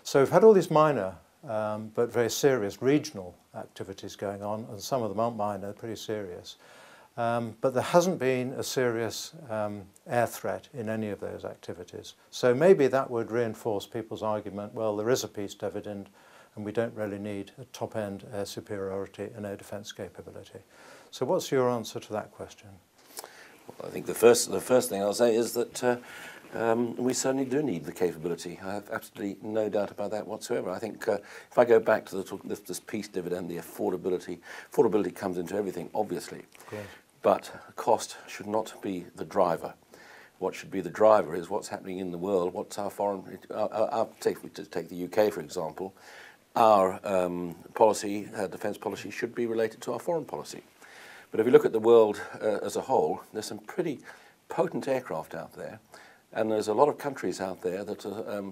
So we've had all these minor but very serious regional activities going on, and some of them aren't minor, they're pretty serious. But there hasn't been a serious air threat in any of those activities. So maybe that would reinforce people's argument, well, there is a peace dividend and we don't really need a top-end air superiority and air defence capability. So what's your answer to that question? Well, I think the first thing I'll say is that we certainly do need the capability. I have absolutely no doubt about that whatsoever. I think if I go back to this peace dividend, the affordability comes into everything, obviously. But cost should not be the driver. What should be the driver is what's happening in the world, what's our foreign... take the UK, for example. Our policy, defence policy, should be related to our foreign policy. But if you look at the world as a whole, there's some pretty potent aircraft out there. And there's a lot of countries out there that are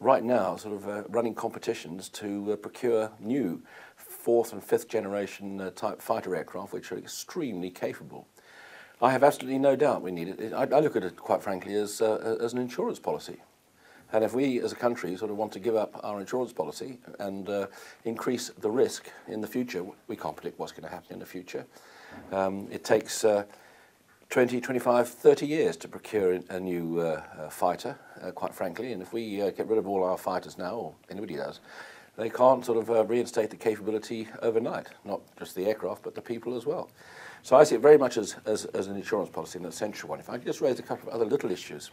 right now sort of running competitions to procure new 4th and 5th generation type fighter aircraft, which are extremely capable. I have absolutely no doubt we need it. I look at it, quite frankly, as an insurance policy. And if we as a country sort of want to give up our insurance policy and increase the risk in the future, we can't predict what's going to happen in the future. It takes 20, 25, 30 years to procure a new fighter, quite frankly, and if we get rid of all our fighters now, or anybody does, they can't sort of reinstate the capability overnight, not just the aircraft, but the people as well. So I see it very much as an insurance policy, an essential one. If I could just raise a couple of other little issues.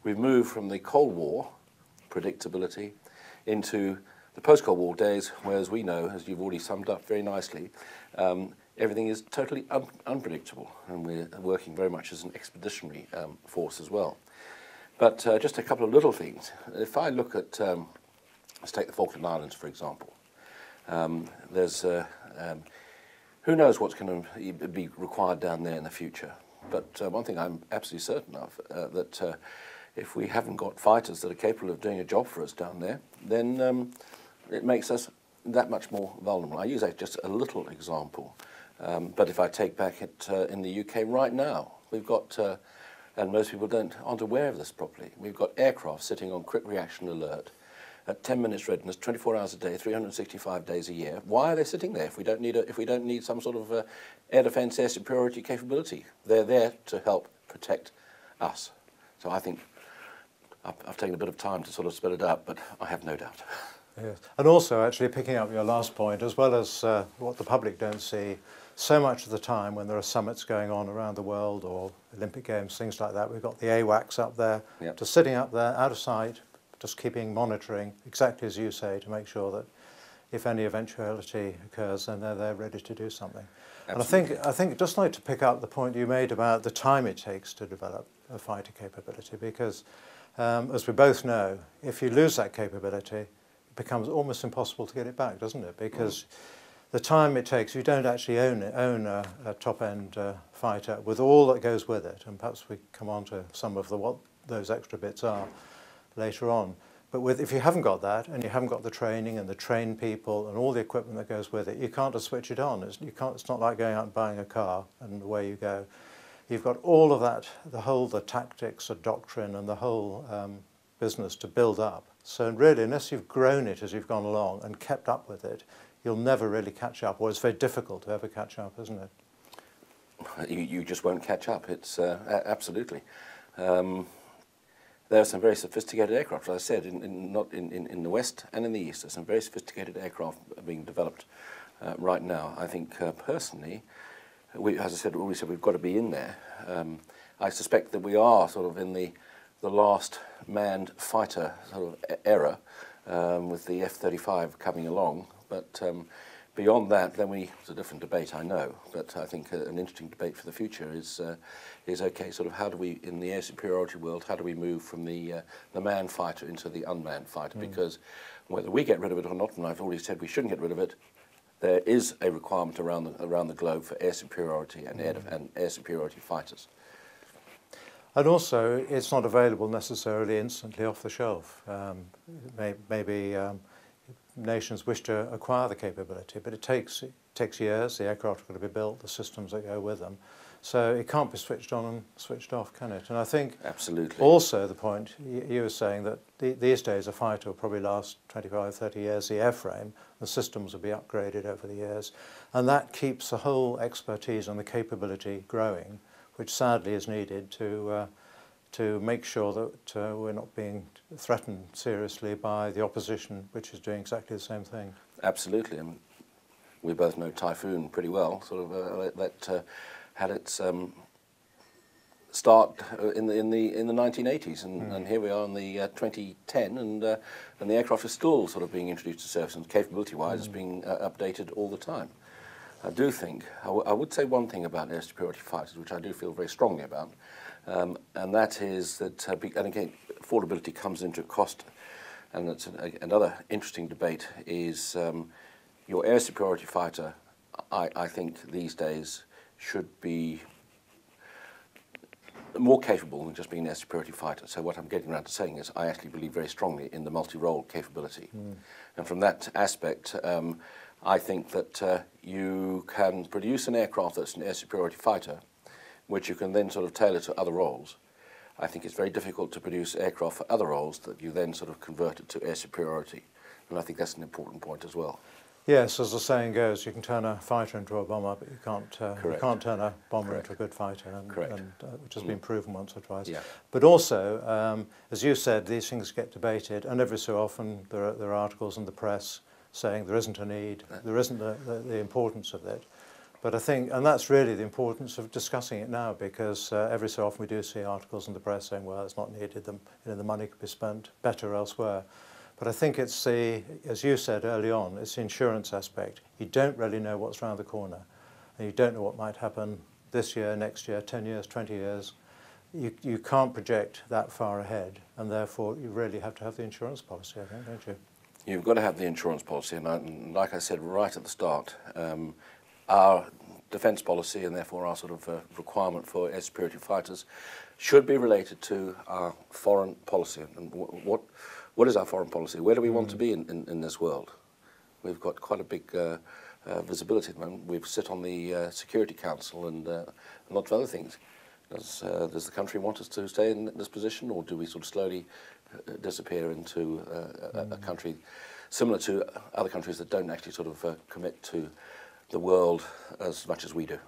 We've moved from the Cold War predictability into the post-Cold War days, where, as we know, as you've already summed up very nicely, everything is totally unpredictable, and we're working very much as an expeditionary force as well. But just a couple of little things. If I look at, let's take the Falkland Islands, for example. There's who knows what's going to be required down there in the future. But one thing I'm absolutely certain of, that if we haven't got fighters that are capable of doing a job for us down there, then it makes us that much more vulnerable. I use that just a little example. But if I take back it in the UK right now, we've got, and most people aren't aware of this properly, we've got aircraft sitting on quick reaction alert at 10 minutes readiness, 24 hours a day, 365 days a year. Why are they sitting there if we don't need some sort of air defence, air superiority capability? They're there to help protect us. So I think I've taken a bit of time to sort of spell it out, but I have no doubt. Yes. And also, actually, picking up your last point, as well as what the public don't see, so much of the time when there are summits going on around the world or Olympic Games, things like that, we've got the AWACS up there, Yep. just sitting up there, out of sight, just keeping monitoring, exactly as you say, to make sure that if any eventuality occurs, then they're there ready to do something. Absolutely. And I think I'd just like to pick up the point you made about the time it takes to develop a fighter capability, because as we both know, if you lose that capability, it becomes almost impossible to get it back, doesn't it? Because the time it takes, you don't actually own a top-end fighter with all that goes with it, and perhaps we come on to some of what those extra bits are later on. But if you haven't got that, and you haven't got the training and the trained people and all the equipment that goes with it, you can't just switch it on. It's not like going out and buying a car and away you go. You've got all of that, the tactics, the doctrine, and the whole business to build up. So really, unless you've grown it as you've gone along and kept up with it, you'll never really catch up, or it's very difficult to ever catch up, isn't it? You just won't catch up. It's absolutely. There are some very sophisticated aircraft, as I said, in the West and in the East. There's some very sophisticated aircraft being developed right now. I think personally, as I said, we've got to be in there. I suspect that we are sort of in the last manned fighter sort of era, with the F-35 coming along. But beyond that, then it's a different debate, I know. But I think an interesting debate for the future is okay, sort of how do we, in the air superiority world, how do we move from the manned fighter into the unmanned fighter? Because whether we get rid of it or not, and I've already said we shouldn't get rid of it, there is a requirement around the globe for air superiority and air superiority fighters. And also, it's not available necessarily instantly off the shelf. Maybe nations wish to acquire the capability, but it takes years. The aircraft are going to be built, the systems that go with them. So it can't be switched on and switched off, can it? And I think absolutely. Also the point you were saying that these days a fighter will probably last 25, 30 years, the airframe, the systems will be upgraded over the years, and that keeps the whole expertise and the capability growing, which sadly is needed to make sure that we're not being threatened seriously by the opposition, which is doing exactly the same thing. Absolutely. I mean, we both know Typhoon pretty well. Sort of that had its start in the 1980s, and here we are in the 2010, and the aircraft is still sort of being introduced to service, and capability-wise, it's being updated all the time. I do think I would say one thing about air superiority fighters, which I do feel very strongly about, and that is that, and again, affordability comes into cost, and that's another interesting debate is your air superiority fighter. I think these days should be more capable than just being an air superiority fighter. So what I'm getting around to saying is I actually believe very strongly in the multi-role capability. And from that aspect, I think that you can produce an aircraft that's an air superiority fighter, which you can then sort of tailor to other roles. I think it's very difficult to produce aircraft for other roles that you then sort of convert it to air superiority. And I think that's an important point as well. Yes, as the saying goes, you can turn a fighter into a bomber, but you can't turn a bomber Correct. into a good fighter, and which has been proven once or twice. Yeah. But also, as you said, these things get debated, and every so often there are articles in the press saying there isn't a need, there isn't the importance of it. But I think, and that's really the importance of discussing it now, because every so often we do see articles in the press saying, well, it's not needed, the money could be spent better elsewhere. But I think it's as you said early on, it's the insurance aspect. You don't really know what's around the corner, and you don't know what might happen this year, next year, 10 years, 20 years. You can't project that far ahead, and therefore you really have to have the insurance policy, I think, don't you? You've got to have the insurance policy, and like I said right at the start, our defence policy, and therefore our sort of requirement for air superiority fighters, should be related to our foreign policy. And what is our foreign policy? Where do we want to be in this world? We've got quite a big visibility at the moment. We sit on the Security Council and lots of other things. Does the country want us to stay in this position, or do we sort of slowly disappear into a country similar to other countries that don't actually sort of commit to the world as much as we do?